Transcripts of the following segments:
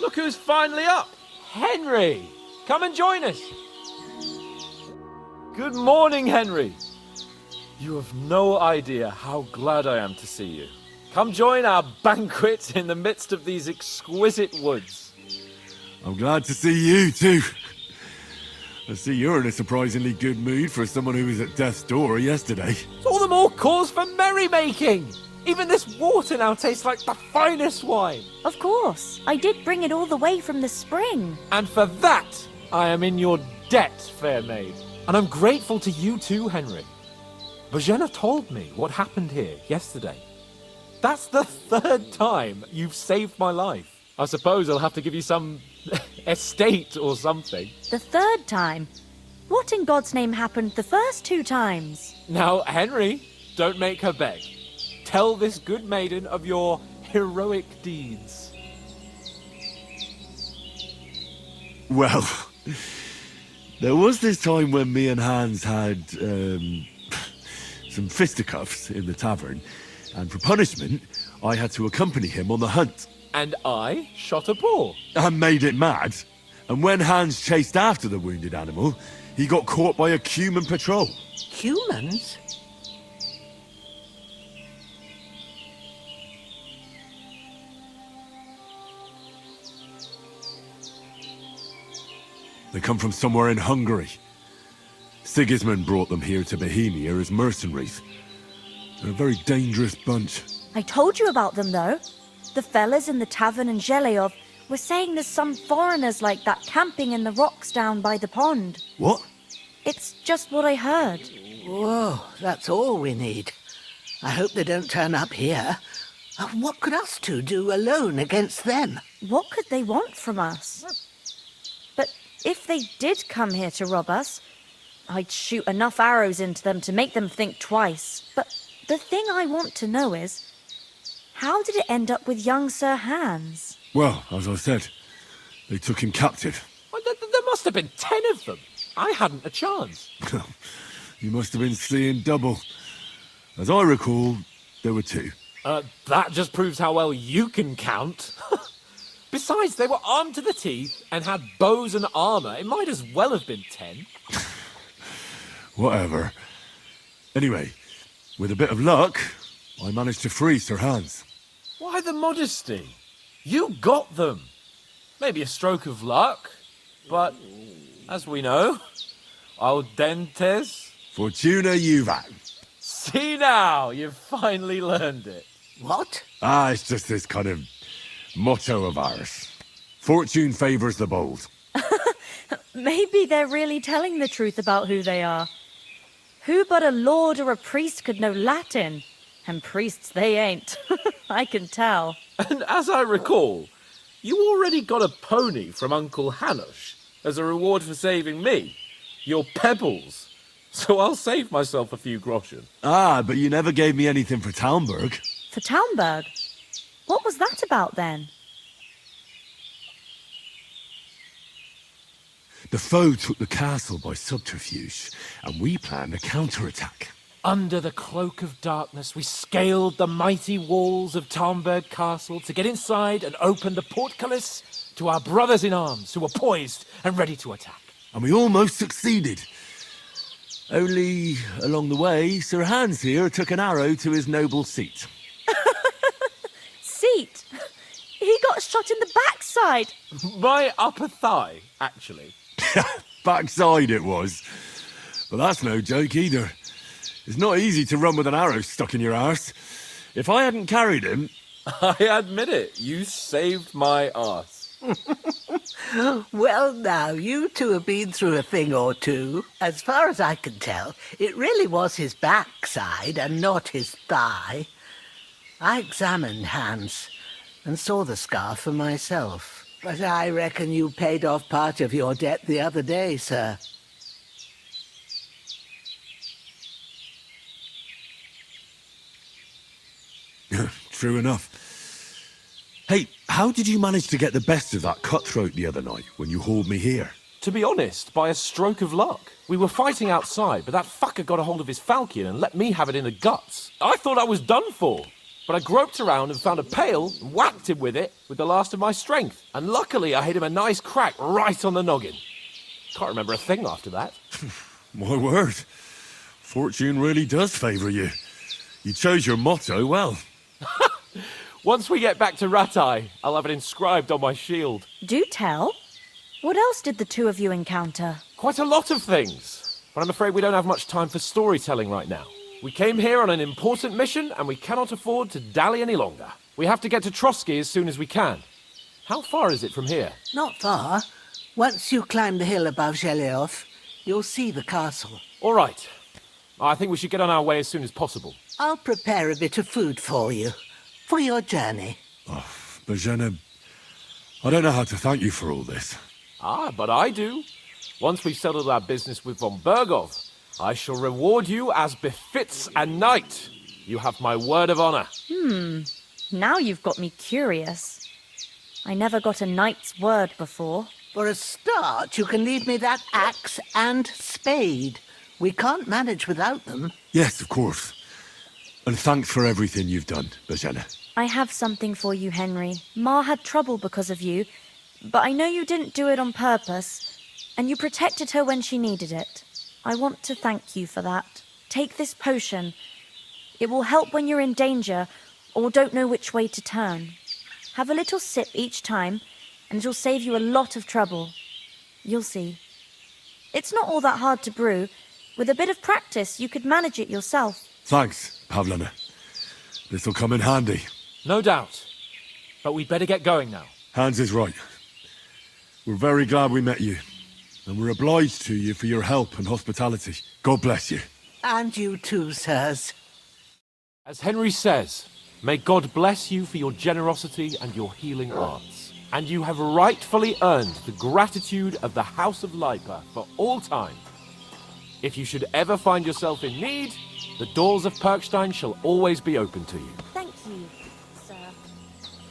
Look who's finally up! Henry! Come and join us! Good morning, Henry! You have no idea how glad I am to see you. Come join our banquet in the midst of these exquisite woods. I'm glad to see you too. I see you're in a surprisingly good mood for someone who was at death's door yesterday. It's all the more cause for merrymaking! Even this water now tastes like the finest wine. Of course. I did bring it all the way from the spring. And for that, I am in your debt, fair maid. And I'm grateful to you too, Henry. Bojena told me what happened here yesterday. That's the third time you've saved my life. I suppose I'll have to give you some estate or something. The third time? What in God's name happened the first 2 times? Now, Henry, don't make her beg. Tell this good maiden of your heroic deeds. Well, there was this time when me and Hans had some fisticuffs in the tavern, and for punishment, I had to accompany him on the hunt. And I shot a boar. I made it mad, and when Hans chased after the wounded animal, he got caught by a human patrol. Humans? They come from somewhere in Hungary. Sigismund brought them here to Bohemia as mercenaries. They're a very dangerous bunch. I told you about them, though. The fellas in the tavern in Zheleyov were saying there's some foreigners like that camping in the rocks down by the pond. What? It's just what I heard. Whoa, that's all we need. I hope they don't turn up here. What could us two do alone against them? What could they want from us? But if they did come here to rob us, I'd shoot enough arrows into them to make them think twice. But the thing I want to know is, how did it end up with young Sir Hans? Well, as I said, they took him captive. Well, there must have been 10 of them. I hadn't a chance. You must have been seeing double. As I recall, there were 2. That just proves how well you can count. Besides, they were armed to the teeth and had bows and armor. It might as well have been 10. Whatever. Anyway, with a bit of luck, I managed to free Sir Hans. Why the modesty? You got them. Maybe a stroke of luck, but as we know, audentes. Fortuna juvat. See now, you've finally learned it. What? It's just this kind of motto of ours. Fortune favours the bold. Maybe they're really telling the truth about who they are. Who but a lord or a priest could know Latin? And priests they ain't. I can tell. And as I recall, you already got a pony from Uncle Hanush as a reward for saving me. Your pebbles. So I'll save myself a few groschen. But you never gave me anything for Talmberg. For Talmberg? What was that about then? The foe took the castle by subterfuge, and we planned a counterattack. Under the cloak of darkness, we scaled the mighty walls of Talmberg Castle to get inside and open the portcullis to our brothers in arms who were poised and ready to attack. And we almost succeeded. Only, along the way, Sir Hans here took an arrow to his noble seat. Seat? He got shot in the backside. My upper thigh, actually. Backside it was. But that's no joke either. It's not easy to run with an arrow stuck in your arse. If I hadn't carried him... I admit it, you saved my arse. Well, now, you two have been through a thing or two. As far as I can tell, it really was his backside and not his thigh. I examined Hans and saw the scar for myself. But I reckon you paid off part of your debt the other day, sir. True enough. Hey, how did you manage to get the best of that cutthroat the other night when you hauled me here? To be honest, by a stroke of luck. We were fighting outside, but that fucker got a hold of his falchion and let me have it in the guts. I thought I was done for. But I groped around and found a pail and whacked him with it with the last of my strength. And luckily I hit him a nice crack right on the noggin. Can't remember a thing after that. My word. Fortune really does favour you. You chose your motto well. Once we get back to Ratai, I'll have it inscribed on my shield. Do tell. What else did the two of you encounter? Quite a lot of things. But I'm afraid we don't have much time for storytelling right now. We came here on an important mission, and we cannot afford to dally any longer. We have to get to Trovsky as soon as we can. How far is it from here? Not far. Once you climb the hill above Zheleov, you'll see the castle. All right. I think we should get on our way as soon as possible. I'll prepare a bit of food for you, for your journey. Oh, Bozhena, I don't know how to thank you for all this. Ah, but I do. Once we've settled our business with von Bergov, I shall reward you as befits a knight. You have my word of honor. Now you've got me curious. I never got a knight's word before. For a start, you can leave me that axe and spade. We can't manage without them. Yes, of course. And thanks for everything you've done, Bozhena. I have something for you, Henry. Ma had trouble because of you, but I know you didn't do it on purpose, and you protected her when she needed it. I want to thank you for that. Take this potion. It will help when you're in danger or don't know which way to turn. Have a little sip each time, and it'll save you a lot of trouble. You'll see. It's not all that hard to brew. With a bit of practice, you could manage it yourself. Thanks, Pavlena. This'll come in handy. No doubt. But we'd better get going now. Hans is right. We're very glad we met you. And we're obliged to you for your help and hospitality. God bless you. And you too, sirs. As Henry says, may God bless you for your generosity and your healing arts. And you have rightfully earned the gratitude of the House of Lipa for all time. If you should ever find yourself in need, the doors of Perkstein shall always be open to you. Thank you, sir.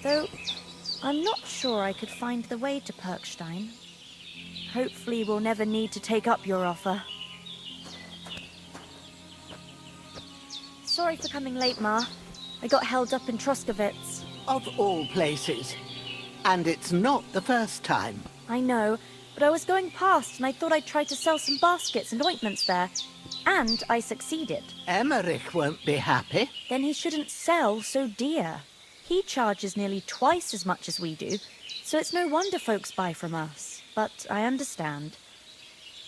Though, I'm not sure I could find the way to Perkstein. Hopefully we'll never need to take up your offer. Sorry for coming late, Ma. I got held up in Troskowitz. Of all places. And it's not the first time. I know, but I was going past and I thought I'd try to sell some baskets and ointments there. And I succeeded. Emmerich won't be happy. Then he shouldn't sell so dear. He charges nearly twice as much as we do, so it's no wonder folks buy from us. But I understand.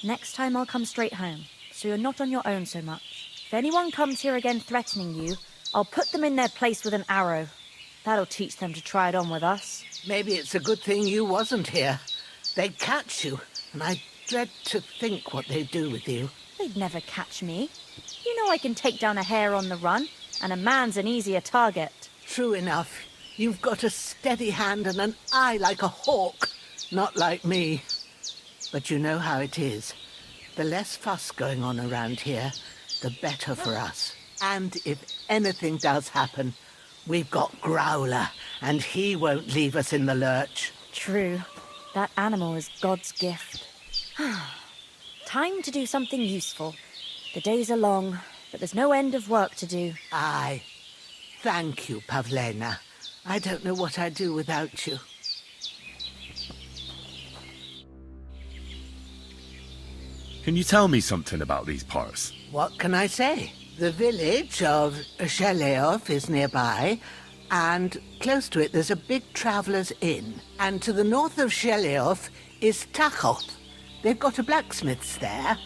Next time I'll come straight home, so you're not on your own so much. If anyone comes here again threatening you, I'll put them in their place with an arrow. That'll teach them to try it on with us. Maybe it's a good thing you wasn't here. They'd catch you, and I dread to think what they'd do with you. They'd never catch me. You know I can take down a hare on the run, and a man's an easier target. True enough. You've got a steady hand and an eye like a hawk. Not like me. But you know how it is. The less fuss going on around here, the better for us. And if anything does happen, we've got Growler, and he won't leave us in the lurch. True. That animal is God's gift. Time to do something useful. The days are long, but there's no end of work to do. Aye. Thank you, Pavlena. I don't know what I'd do without you. Can you tell me something about these parts? What can I say? The village of Zheleov is nearby, and close to it there's a big traveller's inn. And to the north of Zheleov is Tachov. They've got a blacksmith's there,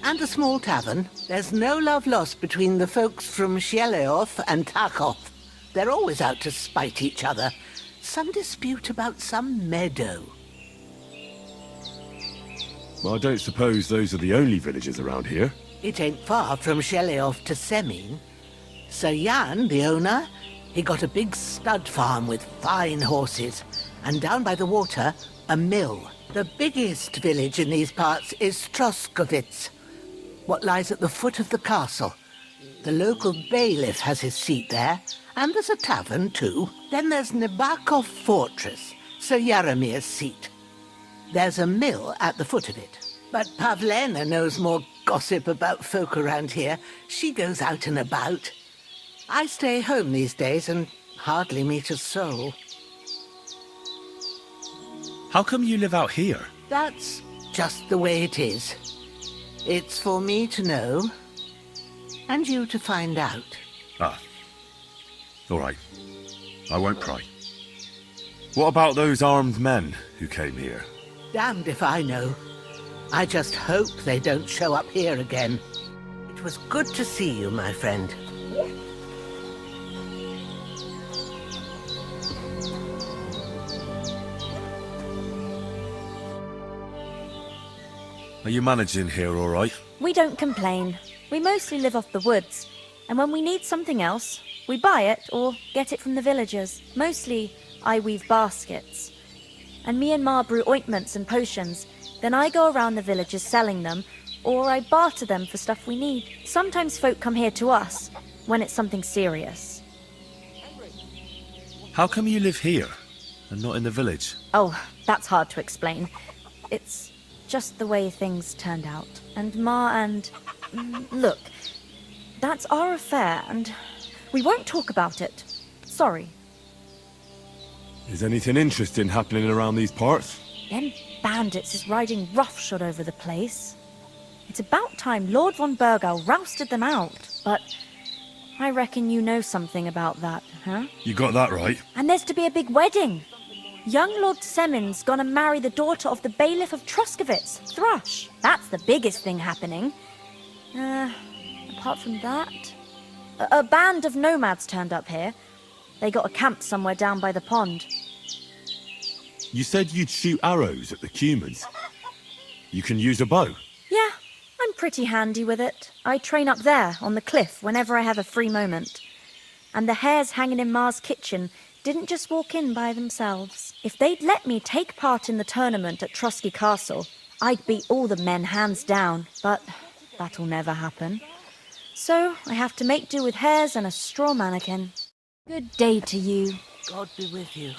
and a small tavern. There's no love lost between the folks from Zheleov and Tachov. They're always out to spite each other. Some dispute about some meadow. Well, I don't suppose those are the only villages around here. It ain't far from Zheleov to Semin. Sir Jan, the owner, he got a big stud farm with fine horses, and down by the water, a mill. The biggest village in these parts is Troskowitz, what lies at the foot of the castle. The local bailiff has his seat there, and there's a tavern too. Then there's Nebakov Fortress, Sir Yaromir's seat. There's a mill at the foot of it. But Pavlena knows more gossip about folk around here. She goes out and about. I stay home these days and hardly meet a soul. How come you live out here? That's just the way it is. It's for me to know, and you to find out. Ah. All right. I won't pry. What about those armed men who came here? Damned if I know. I just hope they don't show up here again. It was good to see you, my friend. Are you managing here all right? We don't complain. We mostly live off the woods, and when we need something else, we buy it or get it from the villagers. Mostly, I weave baskets. And me and Ma brew ointments and potions. Then I go around the villages selling them, or I barter them for stuff we need. Sometimes folk come here to us, when it's something serious. How come you live here and not in the village? Oh, that's hard to explain. It's just the way things turned out. And Ma and... Look, that's our affair, and we won't talk about it. Sorry. Is anything interesting happening around these parts? Them bandits is riding roughshod over the place. It's about time Lord von Burgau rousted them out. But I reckon you know something about that, huh? You got that right. And there's to be a big wedding. Young Lord Semon's gonna marry the daughter of the bailiff of Troskowitz, Thrush. That's the biggest thing happening. Apart from that... A band of nomads turned up here. They got a camp somewhere down by the pond. You said you'd shoot arrows at the humans. You can use a bow. Yeah, I'm pretty handy with it. I train up there, on the cliff, whenever I have a free moment. And the hares hanging in Ma's kitchen didn't just walk in by themselves. If they'd let me take part in the tournament at Trovsky Castle, I'd beat all the men hands down, but that'll never happen. So I have to make do with hares and a straw mannequin. Good day to you. God be with you.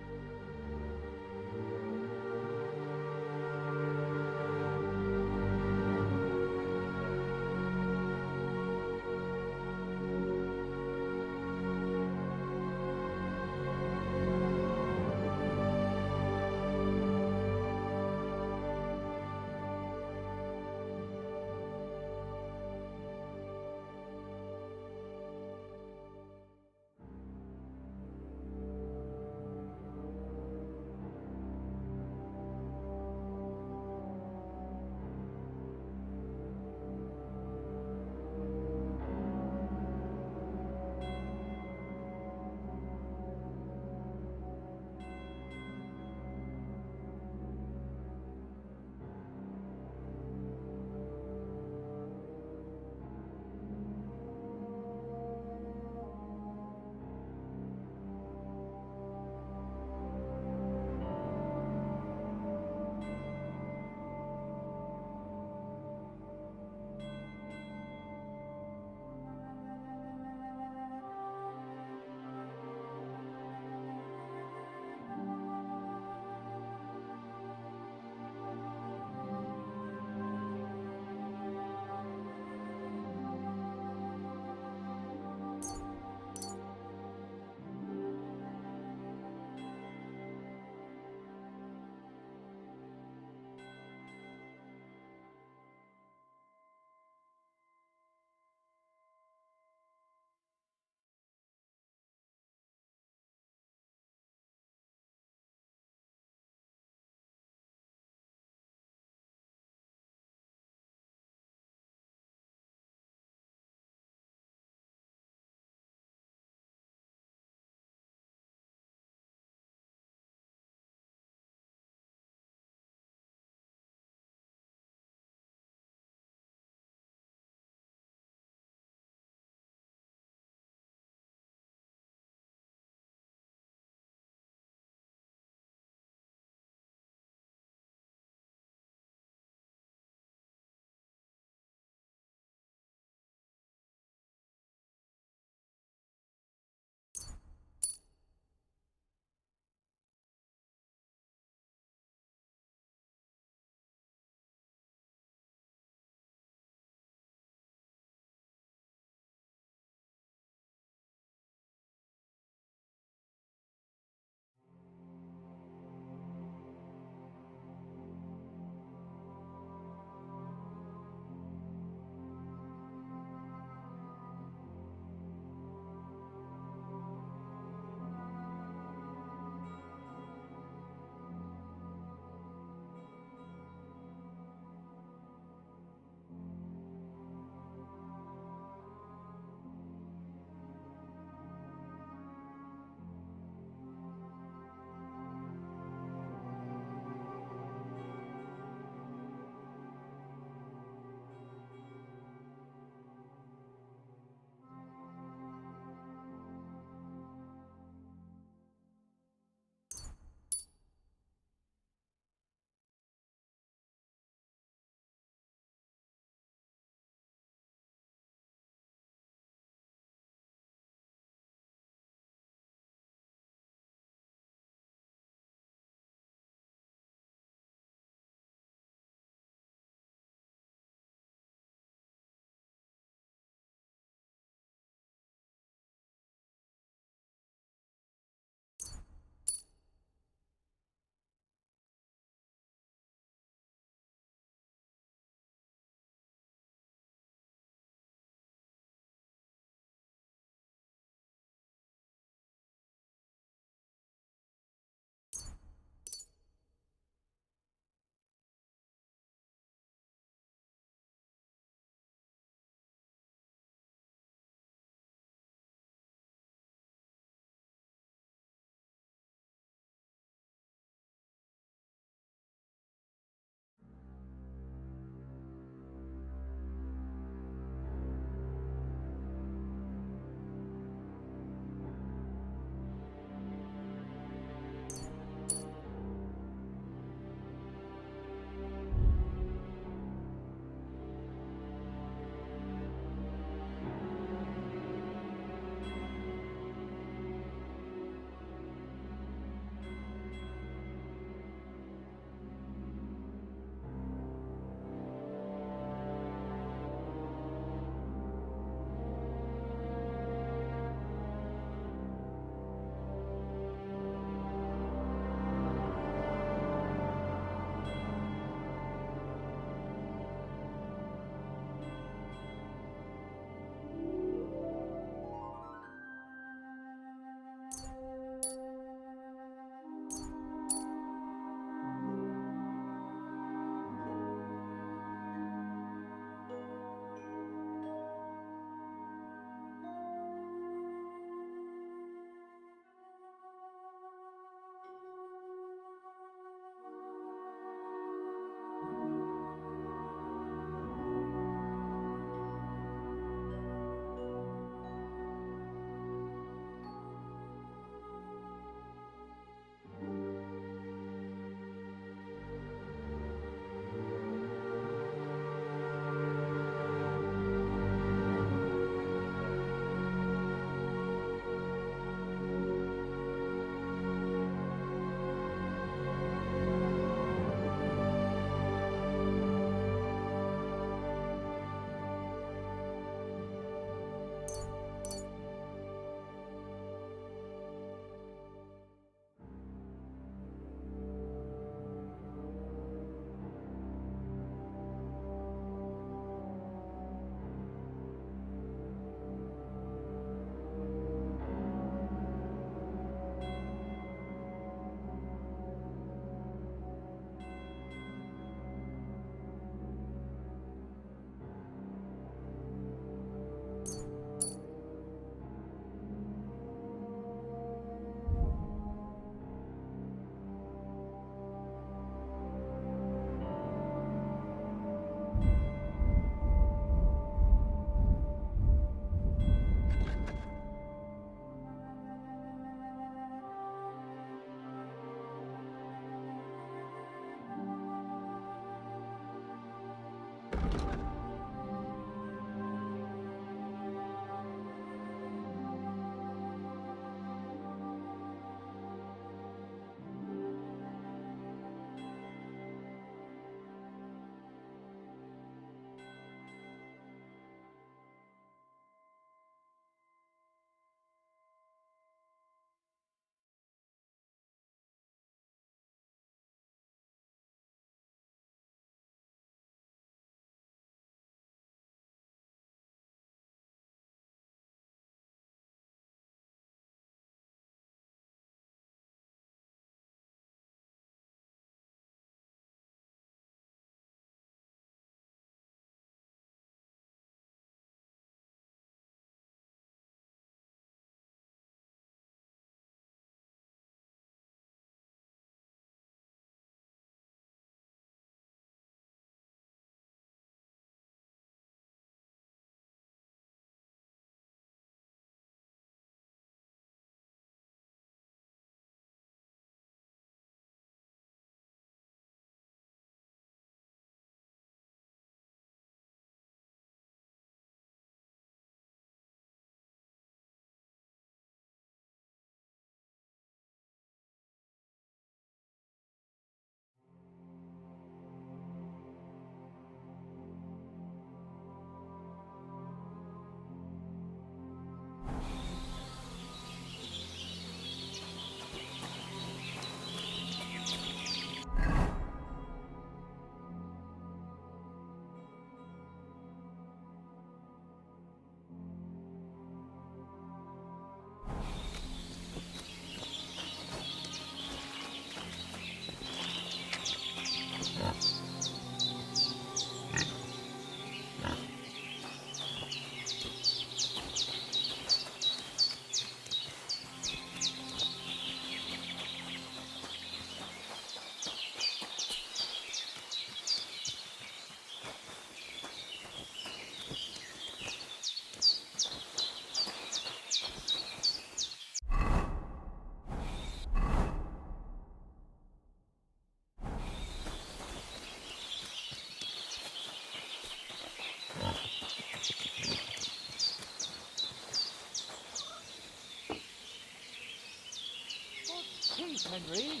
Wait, Henry.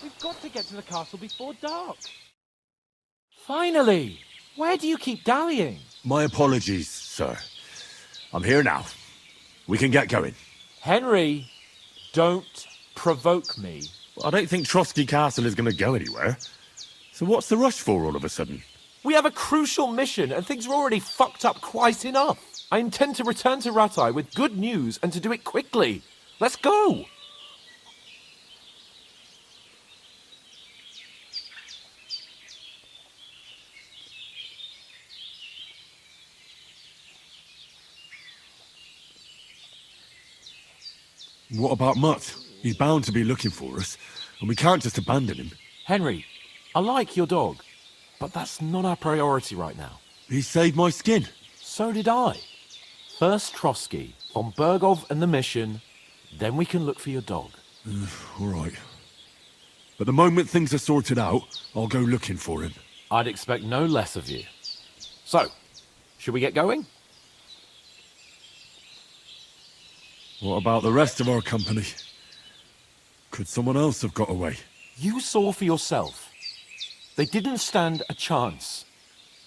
We've got to get to the castle before dark. Finally! Where do you keep dallying? My apologies, sir. I'm here now. We can get going. Henry, don't provoke me. I don't think Trovsky Castle is going to go anywhere. So what's the rush for all of a sudden? We have a crucial mission and things are already fucked up quite enough. I intend to return to Ratai with good news and to do it quickly. Let's go! What about Mutt? He's bound to be looking for us, and we can't just abandon him. Henry, I like your dog, but that's not our priority right now. He saved my skin. So did I. First Trovsky, von Bergov and the mission, then we can look for your dog. All right. But the moment things are sorted out, I'll go looking for him. I'd expect no less of you. So, should we get going? What about the rest of our company? Could someone else have got away? You saw for yourself. They didn't stand a chance.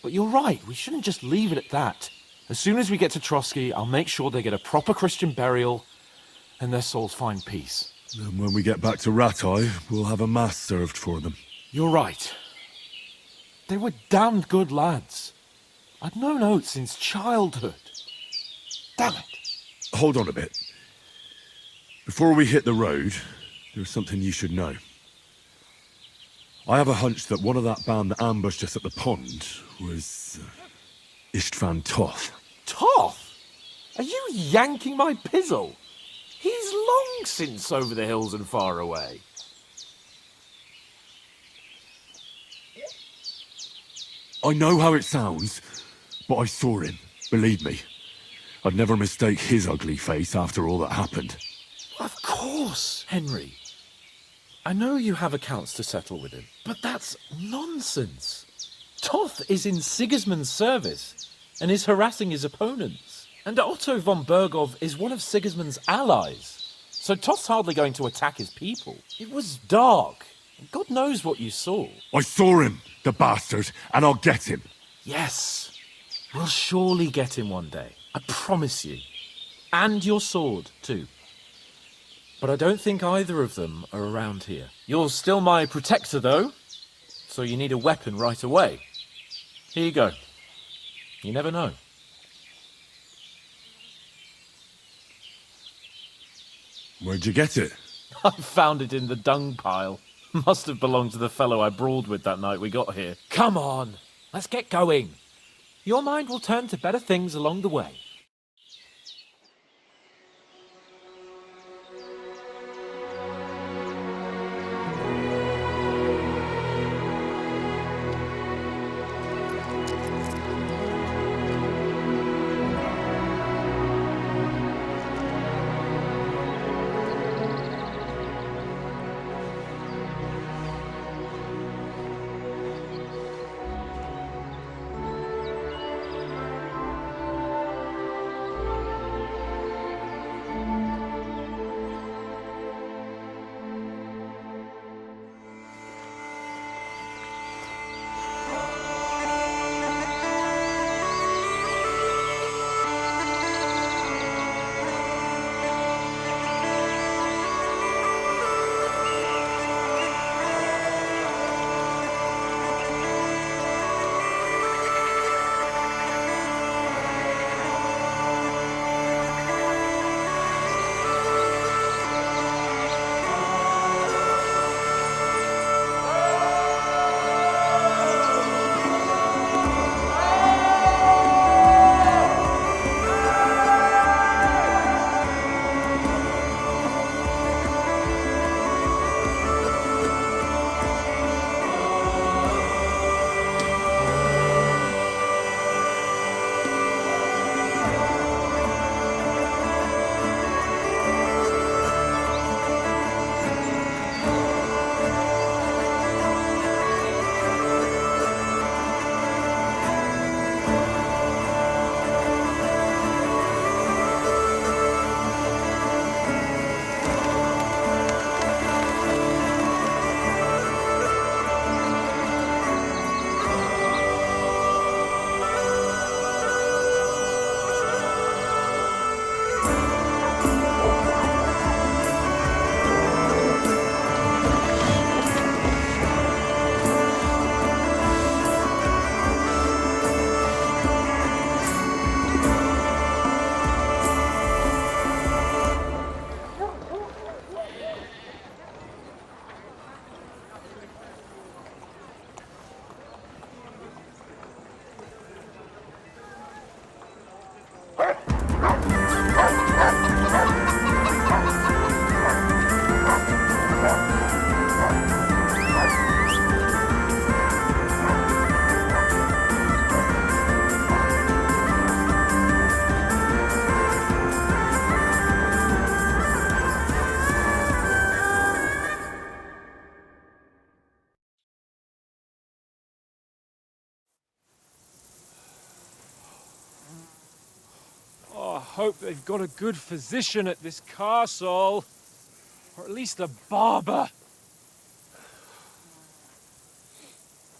But you're right, we shouldn't just leave it at that. As soon as we get to Trovsky, I'll make sure they get a proper Christian burial and their souls find peace. And when we get back to Ratai, we'll have a mass served for them. You're right. They were damned good lads. I'd known Oates since childhood. Damn it. Hold on a bit. Before we hit the road, there's something you should know. I have a hunch that one of that band that ambushed us at the pond was Istvan Toth. Toth? Are you yanking my pizzle? He's long since over the hills and far away. I know how it sounds, but I saw him, believe me. I'd never mistake his ugly face after all that happened. Of course, Henry. I know you have accounts to settle with him, but that's nonsense. Toth is in Sigismund's service and is harassing his opponents. And Otto von Bergov is one of Sigismund's allies. So Toth's hardly going to attack his people. It was dark. God knows what you saw. I saw him, the bastard, and I'll get him. Yes, we'll surely get him one day. I promise you. And your sword, too. But I don't think either of them are around here. You're still my protector, though, so you need a weapon right away. Here you go. You never know. Where'd you get it? I found it in the dung pile. Must have belonged to the fellow I brawled with that night we got here. Come on, let's get going. Your mind will turn to better things along the way. hope they've got a good physician at this castle. Or at least a barber.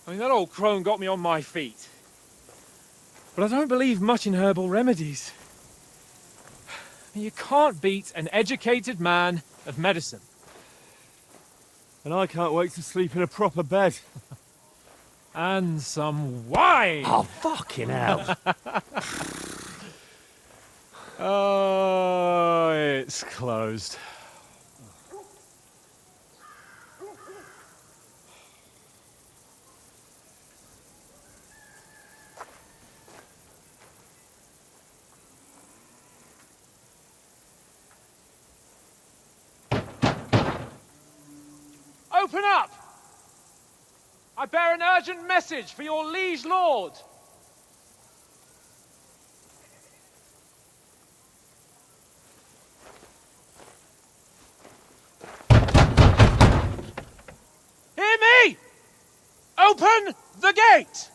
I mean, that old crone got me on my feet. But I don't believe much in herbal remedies. You can't beat an educated man of medicine. And I can't wait to sleep in a proper bed. And some wine! Oh, fucking hell. Oh, it's closed. Open up! I bear an urgent message for your liege lord. Hear me! Open the gate!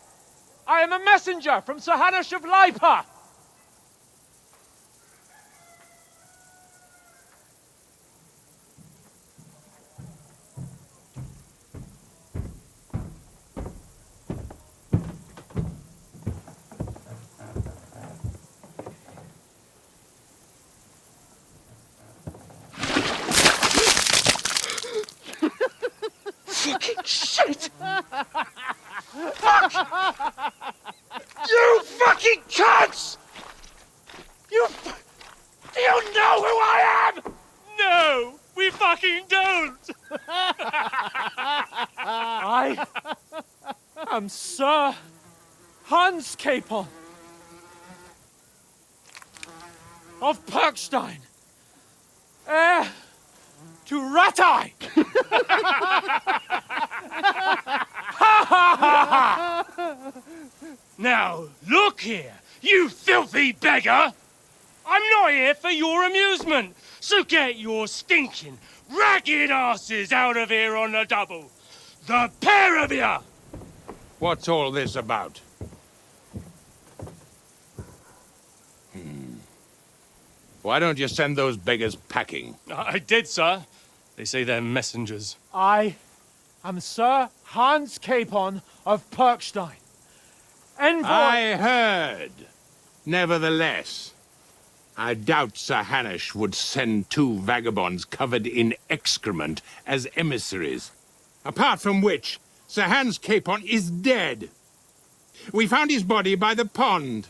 I am a messenger from Sir Hanush of Lipa. Fucking shit! Fuck! You fucking cunts! Do you know who I am? No, we fucking don't! I am Sir Hans Capon of Perkstein, heir to Ratai! Now, look here, you filthy beggar! I'm not here for your amusement, so get your stinking, ragged asses out of here on the double. The pair of you! What's all this about? Why don't you send those beggars packing? I did, sir. They say they're messengers. I am Sir Hans Capon of Perkstein. Envoy... I heard. Nevertheless, I doubt Sir Hanush would send two vagabonds covered in excrement as emissaries. Apart from which, Sir Hans Capon is dead. We found his body by the pond.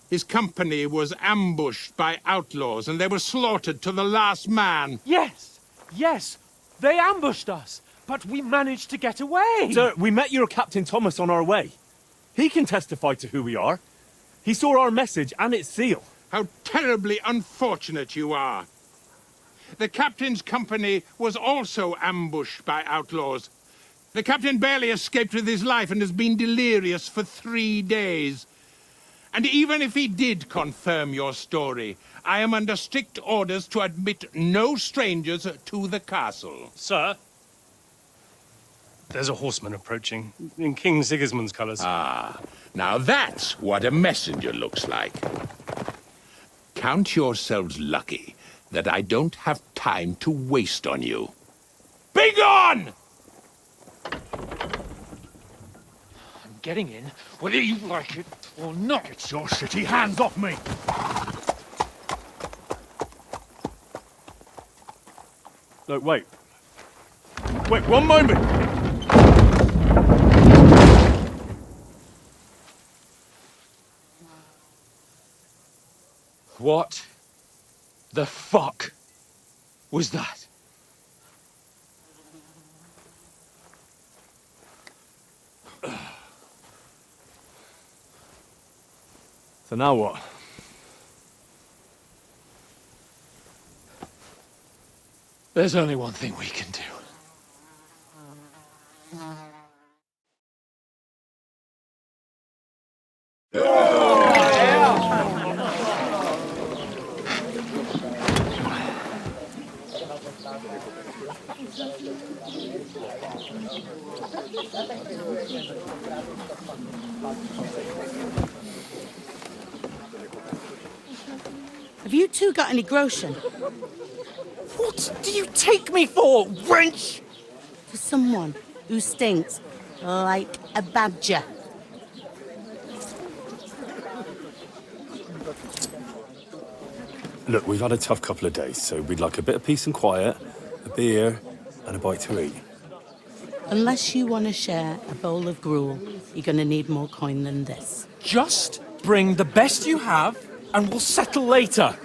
His company was ambushed by outlaws, and they were slaughtered to the last man. Yes, yes, they ambushed us, but we managed to get away. Sir, we met your Captain Thomas on our way. He can testify to who we are. He saw our message and its seal. How terribly unfortunate you are. The captain's company was also ambushed by outlaws. The captain barely escaped with his life and has been delirious for 3 days. And even if he did confirm your story, I am under strict orders to admit no strangers to the castle. Sir, there's a horseman approaching, in King Sigismund's colours. Ah, now that's what a messenger looks like. Count yourselves lucky that I don't have time to waste on you. Be gone! I'm getting in, whether you like it or not. Get your shitty hands off me! No, wait. Wait, one moment! What the fuck was that? So now what? There's only one thing we can do. Have you two got any groschen? What do you take me for, wench? For someone who stinks like a badger. Look, we've had a tough couple of days, so we'd like a bit of peace and quiet, a beer, and a bite to eat. Unless you want to share a bowl of gruel, you're going to need more coin than this. Just bring the best you have, and we'll settle later.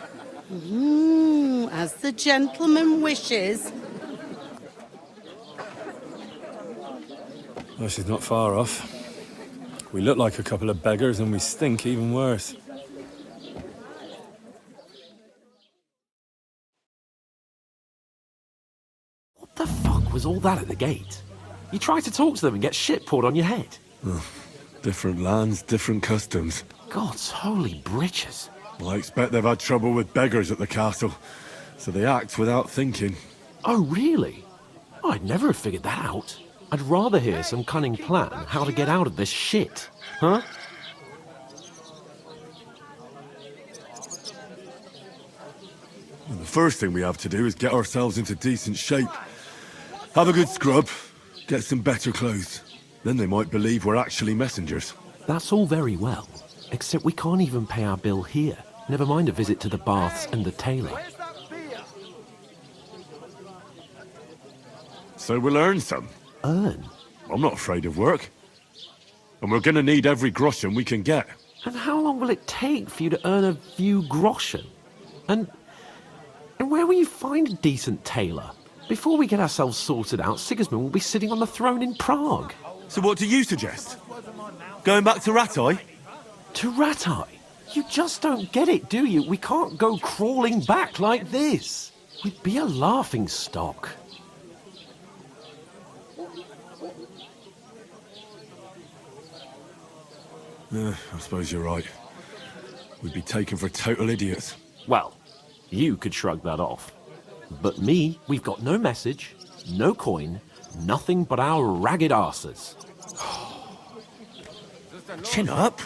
As the gentleman wishes. Well, she's not far off. We look like a couple of beggars, and we stink even worse. What the fuck was all that at the gate? You try to talk to them and get shit poured on your head. Different lands, different customs. God's holy britches. Well, I expect they've had trouble with beggars at the castle, so they act without thinking. Oh, really? I'd never have figured that out. I'd rather hear some cunning plan how to get out of this shit. Huh? And the first thing we have to do is get ourselves into decent shape. Have a good scrub, get some better clothes. Then they might believe we're actually messengers. That's all very well, except we can't even pay our bill here. Never mind a visit to the baths and the tailor. So we'll earn some. Earn? I'm not afraid of work. And we're gonna need every groschen we can get. And how long will it take for you to earn a few groschen? And where will you find a decent tailor? Before we get ourselves sorted out, Sigismund will be sitting on the throne in Prague. So what do you suggest? Going back to Ratai? To Ratai? You just don't get it, do you? We can't go crawling back like this. We'd be a laughing stock. I suppose you're right. We'd be taken for total idiots. Well, you could shrug that off. But me, we've got no message, no coin, nothing but our ragged arses. Chin up.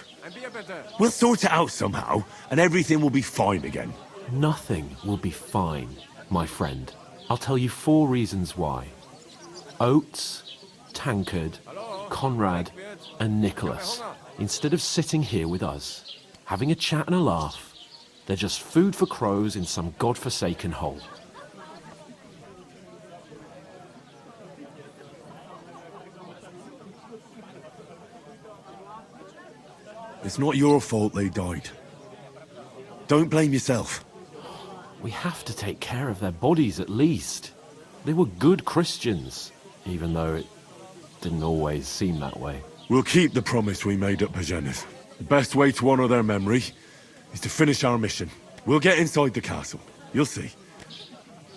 We'll sort it out somehow, and everything will be fine again. Nothing will be fine, my friend. I'll tell you 4 reasons why. Oates, Tankard, Conrad, and Nicholas, instead of sitting here with us, having a chat and a laugh, they're just food for crows in some godforsaken hole. It's not your fault they died. Don't blame yourself. We have to take care of their bodies at least. They were good Christians, even though it didn't always seem that way. We'll keep the promise we made at Bajenis. The best way to honor their memory is to finish our mission. We'll get inside the castle. You'll see.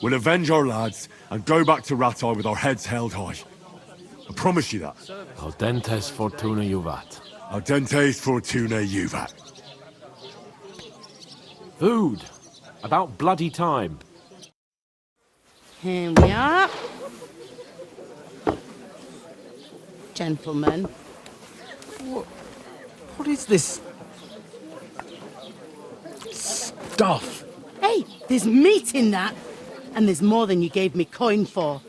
We'll avenge our lads and go back to Ratai with our heads held high. I promise you that. Audentes fortuna juvat. Audentes fortuna juvat. Food. About bloody time. Here we are. Gentlemen. What is this stuff? Hey, there's meat in that. And there's more than you gave me coin for.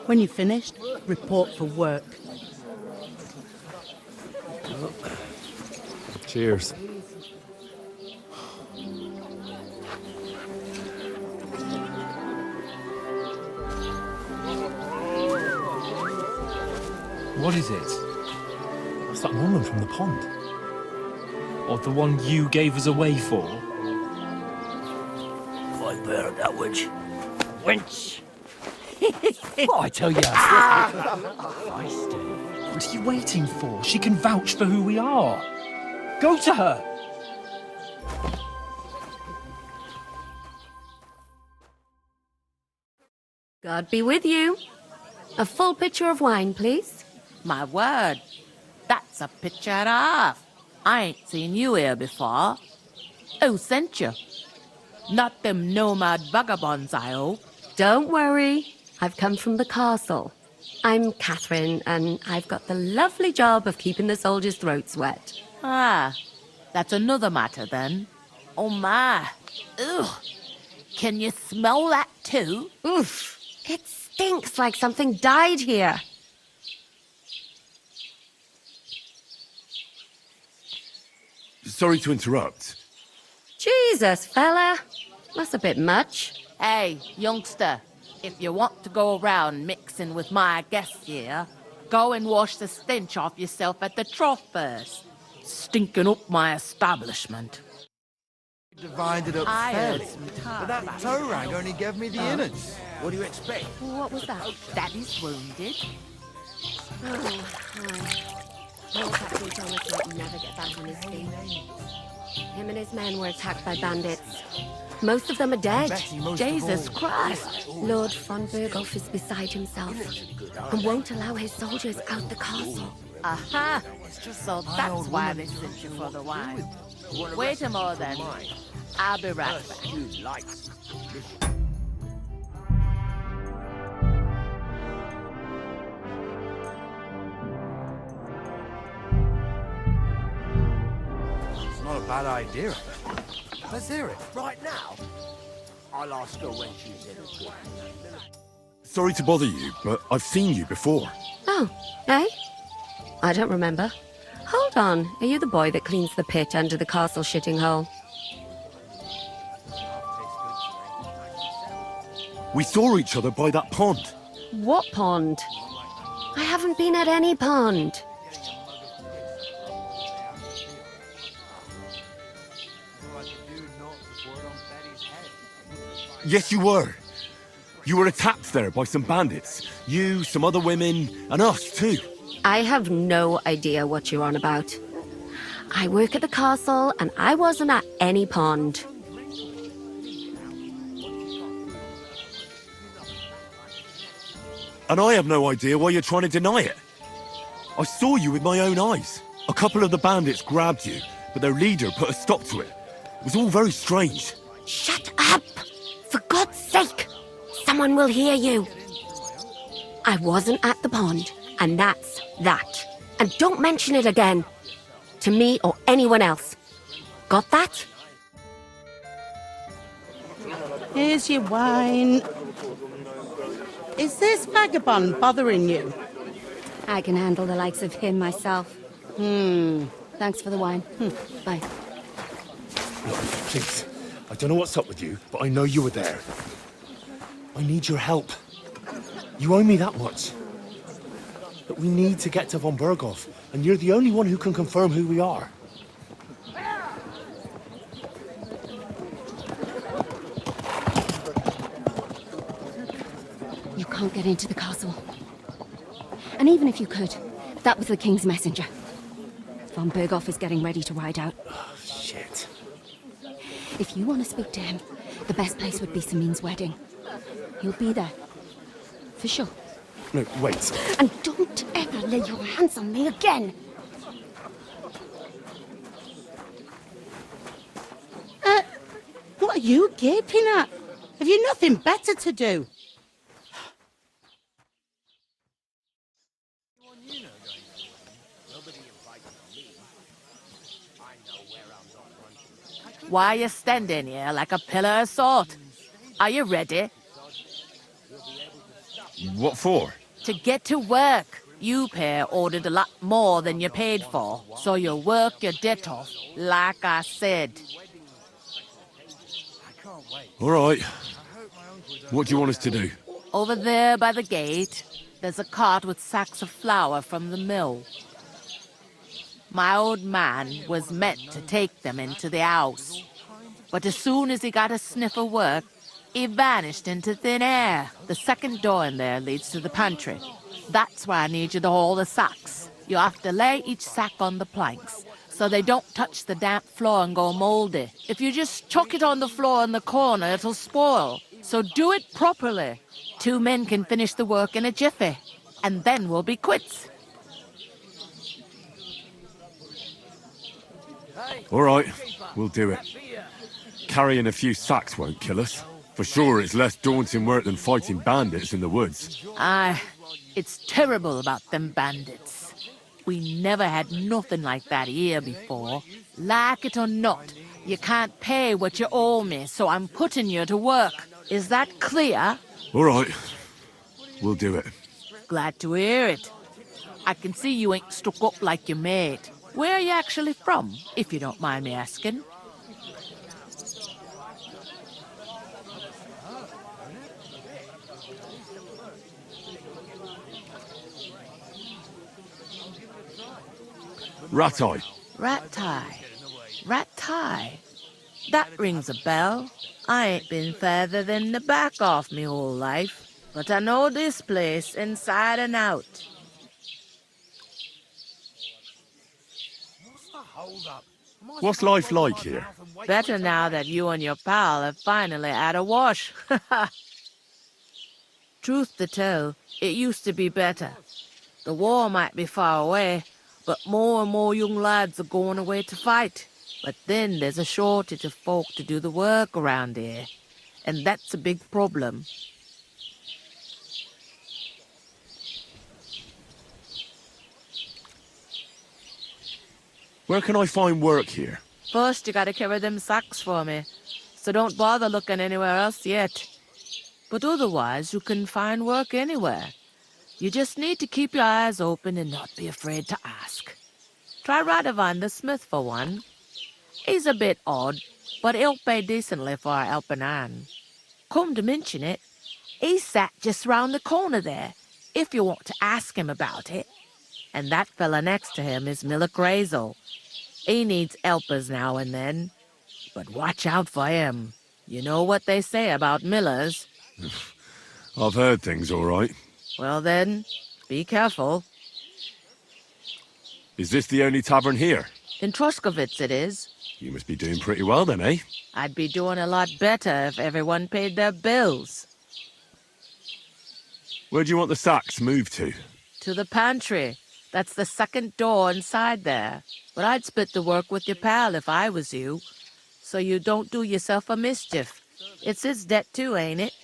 When you're finished, report for work. Cheers. What is it? That's that woman from the pond. Or the one you gave us away for? I bear that witch. Wench! What I tell you? What are you waiting for? She can vouch for who we are. Go to her! God be with you. A full pitcher of wine, please. My word, that's a picture and a half. I ain't seen you here before. Who sent you? Not them nomad vagabonds, I hope. Don't worry. I've come from the castle. I'm Catherine, and I've got the lovely job of keeping the soldiers' throats wet. Ah, that's another matter then. Oh my. Ugh. Can you smell that too? Oof. It stinks like something died here. Sorry to interrupt. Jesus, fella. That's a bit much. Hey, youngster, if you want to go around mixing with my guests here, go and wash the stench off yourself at the trough first. Stinking up my establishment. Divided up I heard fairly, some but that toe rag only gave me the innards. What do you expect? What was that? Daddy's wounded. Oh, poor Captain Thomas might never get back on his feet. Him and his men were attacked by bandits. Most of them are dead. Jesus Christ! Lord von Berghoff is beside himself and won't allow his soldiers out the castle. Aha! So that's why they sent you for the wine. Wait a moment then. I'll be right back. It's not a bad idea. Let's hear it. Right now? I'll ask her when she's in a good. Sorry to bother you, but I've seen you before. Oh, eh? I don't remember. Hold on, are you the boy that cleans the pit under the castle shitting hole? We saw each other by that pond. What pond? I haven't been at any pond. Yes, you were. You were attacked there by some bandits. You, some other women, and us too. I have no idea what you're on about. I work at the castle, and I wasn't at any pond. And I have no idea why you're trying to deny it. I saw you with my own eyes. A couple of the bandits grabbed you, but their leader put a stop to it. It was all very strange. Shut up! For God's sake! Someone will hear you. I wasn't at the pond, and that's that. And don't mention it again. To me or anyone else. Got that? Here's your wine. Is this vagabond bothering you? I can handle the likes of him myself. Thanks for the wine. Bye. Look, please. I don't know what's up with you, but I know you were there. I need your help. You owe me that much. But we need to get to von Berghoff, and you're the only one who can confirm who we are. You can't get into the castle. And even if you could, that was the king's messenger. Von Berghoff is getting ready to ride out. Oh, shit. If you want to speak to him, the best place would be Samin's wedding. He'll be there. For sure. No, wait. And don't ever lay your hands on me again! What are you gaping at? Have you nothing better to do? Why are you standing here like a pillar of salt? Are you ready? What for? To get to work. You pair ordered a lot more than you paid for, so you'll work your debt off, like I said. All right. What do you want us to do? Over there by the gate, there's a cart with sacks of flour from the mill. My old man was meant to take them into the house. But as soon as he got a sniff of work, he vanished into thin air. The second door in there leads to the pantry. That's why I need you to haul the sacks. You have to lay each sack on the planks, so they don't touch the damp floor and go moldy. If you just chuck it on the floor in the corner, it'll spoil. So do it properly. 2 men can finish the work in a jiffy, and then we'll be quits. All right, we'll do it. Carrying a few sacks won't kill us. For sure, it's less daunting work than fighting bandits in the woods. Aye, it's terrible about them bandits. We never had nothing like that here before. Like it or not, You can't pay what you owe me, so I'm putting you to work. Is that clear? All right. We'll do it. Glad to hear it. I can see you ain't stuck up like your mate. Where are you actually from, if you don't mind me asking? Rat-eye. Rat-tie. Rat-tie. That rings a bell. I ain't been further than the back off me whole life, but I know this place inside and out. What's life like here? Better now that you and your pal have finally had a wash. Truth to tell, it used to be better. The war might be far away, but more and more young lads are going away to fight. But then there's a shortage of folk to do the work around here, and that's a big problem. Where can I find work here? First, you gotta carry them sacks for me, so don't bother looking anywhere else yet. But otherwise, you can find work anywhere. You just need to keep your eyes open and not be afraid to ask. Try Radovan the smith for one. He's a bit odd, but he'll pay decently for a helping hand. Come to mention it, he's sat just round the corner there, if you want to ask him about it. And that fella next to him is Miller Crazel. He needs helpers now and then, but watch out for him. You know what they say about Millers. I've heard things, all right. Well then, be careful. Is this the only tavern here? In Troskovitz it is. You must be doing pretty well then, eh? I'd be doing a lot better if everyone paid their bills. Where do you want the sacks moved to? To the pantry. That's the second door inside there. But I'd split the work with your pal if I was you, so you don't do yourself a mischief. It's his debt too, ain't it?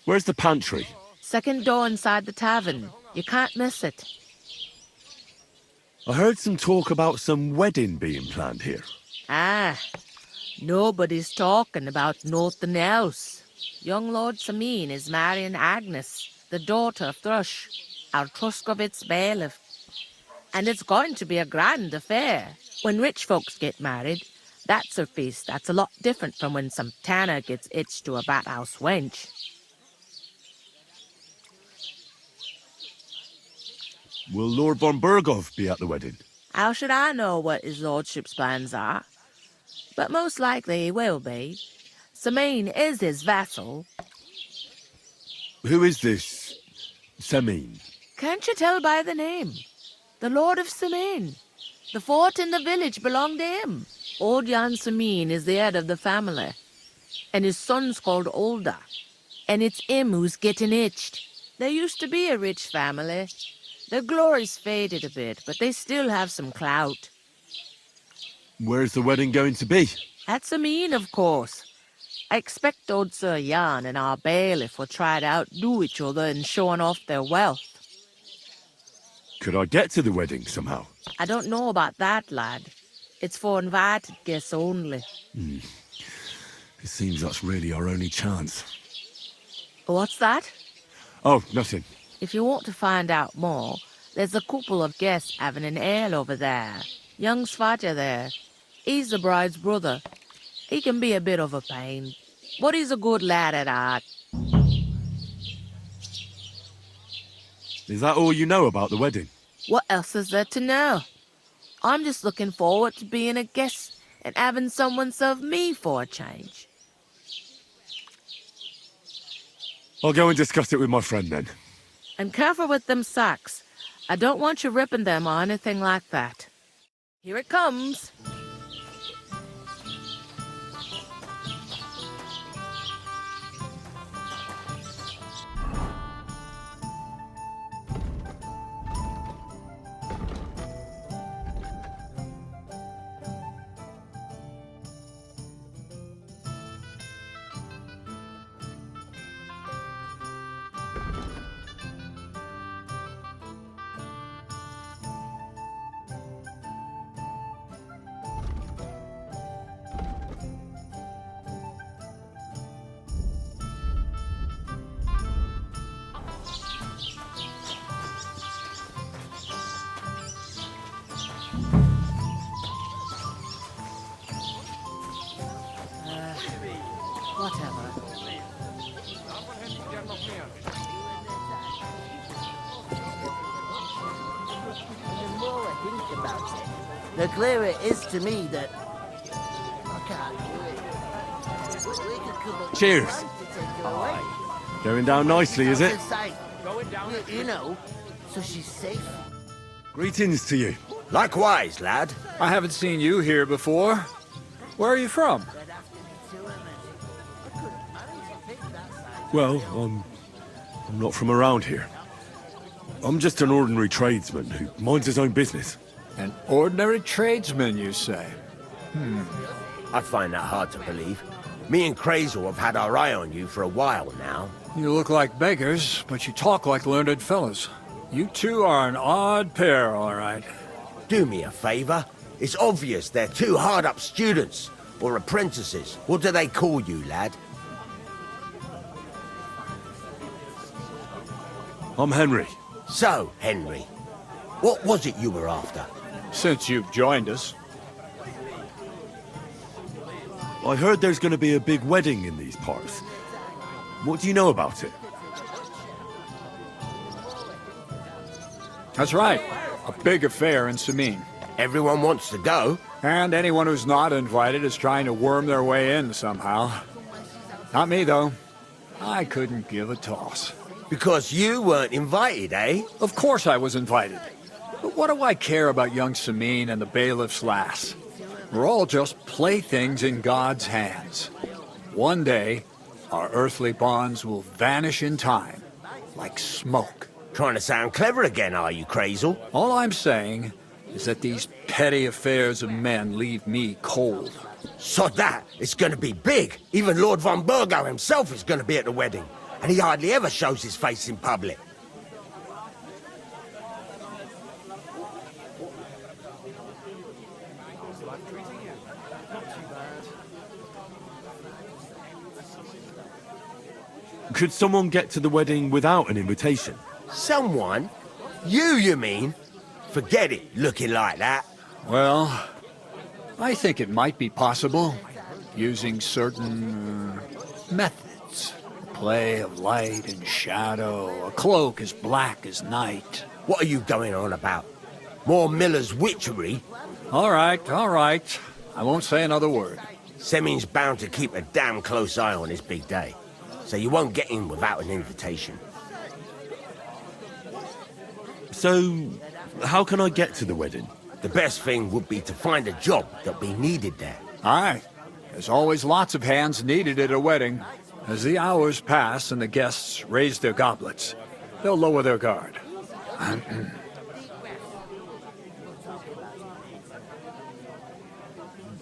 Where's the pantry? Second door inside the tavern. You can't miss it. I heard some talk about some wedding being planned here. Ah, nobody's talking about nothing else. Young Lord Samin is marrying Agnes, the daughter of Thrush, our Troskovitz bailiff. And it's going to be a grand affair. When rich folks get married, that's a feast that's a lot different from when some tanner gets hitched to a bathouse wench. Will Lord von Burgov be at the wedding? How should I know what his lordship's plans are? But most likely he will be. Samin is his vassal. Who is this Semin? Can't you tell by the name? The Lord of Samin. The fort in the village belonged to him. Old Jan Samin is the head of the family, and his son's called Olda. And it's him who's getting itched. There used to be a rich family. Their glory's faded a bit, but they still have some clout. Where's the wedding going to be? At Samin, of course. I expect old Sir Jan and our bailiff will try to outdo each other in showing off their wealth. Could I get to the wedding somehow? I don't know about that, lad. It's for invited guests only. It seems that's really our only chance. What's that? Oh, nothing. If you want to find out more, there's a couple of guests having an ale over there. Young Svatja there. He's the bride's brother. He can be a bit of a pain, but he's a good lad at heart. Is that all you know about the wedding? What else is there to know? I'm just looking forward to being a guest and having someone serve me for a change. I'll go and discuss it with my friend then. And careful with them sacks. I don't want you ripping them or anything like that. Here it comes. Whatever. The more I think about it, the clearer it is to me that I can't do it. We could come up with Cheers. a plan to take her away. Going down nicely, is it? Just say, you know, so she's safe. Greetings to you. Likewise, lad. I haven't seen you here before. Where are you from? Well, I'm not from around here. I'm just an ordinary tradesman who minds his own business. An ordinary tradesman, you say? I find that hard to believe. Me and Crazel have had our eye on you for a while now. You look like beggars, but you talk like learned fellows. You two are an odd pair, all right. Do me a favor. It's obvious they're two hard-up students, or apprentices. What do they call you, lad? I'm Henry. So, Henry, what was it you were after? Since you've joined us. I heard there's going to be a big wedding in these parts. What do you know about it? That's right. A big affair in Samine. Everyone wants to go. And anyone who's not invited is trying to worm their way in somehow. Not me, though. I couldn't give a toss. Because you weren't invited, eh? Of course I was invited. But what do I care about young Samine and the bailiff's lass? We're all just playthings in God's hands. One day, our earthly bonds will vanish in time, like smoke. Trying to sound clever again, are you, Crazel? All I'm saying is that these petty affairs of men leave me cold. Sod that! It's gonna be big! Even Lord von Burgo himself is gonna be at the wedding. And he hardly ever shows his face in public. Could someone get to the wedding without an invitation? Someone? You mean? Forget it, looking like that. Well, I think it might be possible, using certain methods. Play of light and shadow, a cloak as black as night. What are you going on about? More Miller's witchery? All right. I won't say another word. Semin's bound to keep a damn close eye on his big day, so you won't get in without an invitation. So, how can I get to the wedding? The best thing would be to find a job that'll be needed there. Aye. There's always lots of hands needed at a wedding. As the hours pass and the guests raise their goblets, they'll lower their guard.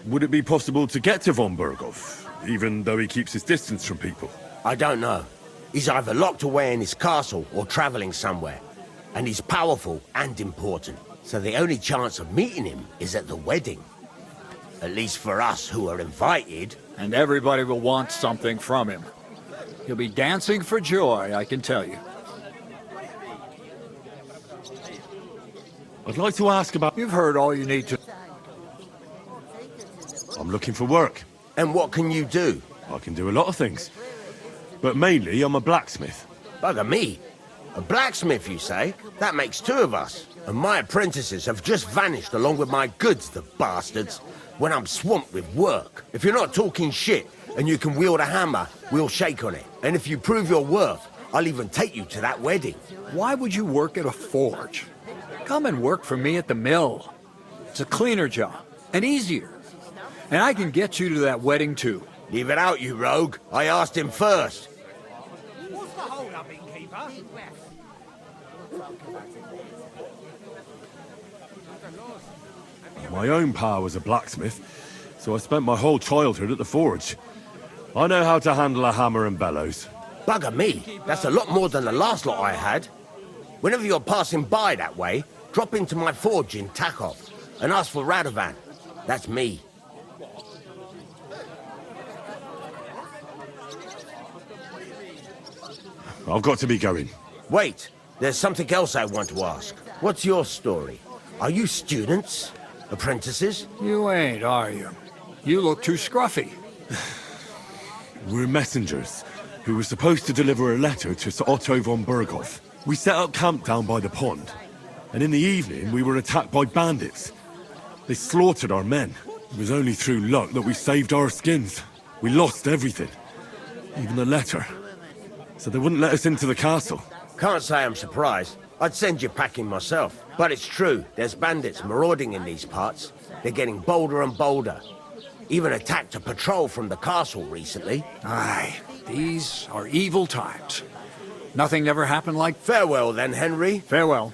Would it be possible to get to von Burgov, even though he keeps his distance from people? I don't know. He's either locked away in his castle or traveling somewhere. And he's powerful and important. So the only chance of meeting him is at the wedding. At least for us who are invited. And everybody will want something from him. He'll be dancing for joy, I can tell you. I'd like to ask about... You've heard all you need to... I'm looking for work. And what can you do? I can do a lot of things. But mainly, I'm a blacksmith. Bugger me. A blacksmith, you say? That makes two of us. And my apprentices have just vanished along with my goods, the bastards, when I'm swamped with work. If you're not talking shit and you can wield a hammer, we'll shake on it. And if you prove your worth, I'll even take you to that wedding. Why would you work at a forge? Come and work for me at the mill. It's a cleaner job, and easier. And I can get you to that wedding, too. Leave it out, you rogue. I asked him first. What's the hold-up, innkeeper? My own pa was a blacksmith, so I spent my whole childhood at the forge. I know how to handle a hammer and bellows. Bugger me. That's a lot more than the last lot I had. Whenever you're passing by that way, drop into my forge in Takov and ask for Radovan. That's me. I've got to be going. Wait, there's something else I want to ask. What's your story? Are you students? Apprentices? You ain't, are you? You look too scruffy. We're messengers who were supposed to deliver a letter to Sir Otto von Berghoff. We set up camp down by the pond, and in the evening we were attacked by bandits. They slaughtered our men. It was only through luck that we saved our skins. We lost everything, even the letter. So they wouldn't let us into the castle. Can't say I'm surprised. I'd send you packing myself. But it's true, there's bandits marauding in these parts. They're getting bolder and bolder. Even attacked a patrol from the castle recently. Aye, these are evil times. Nothing ever happened like... Farewell then, Henry. Farewell.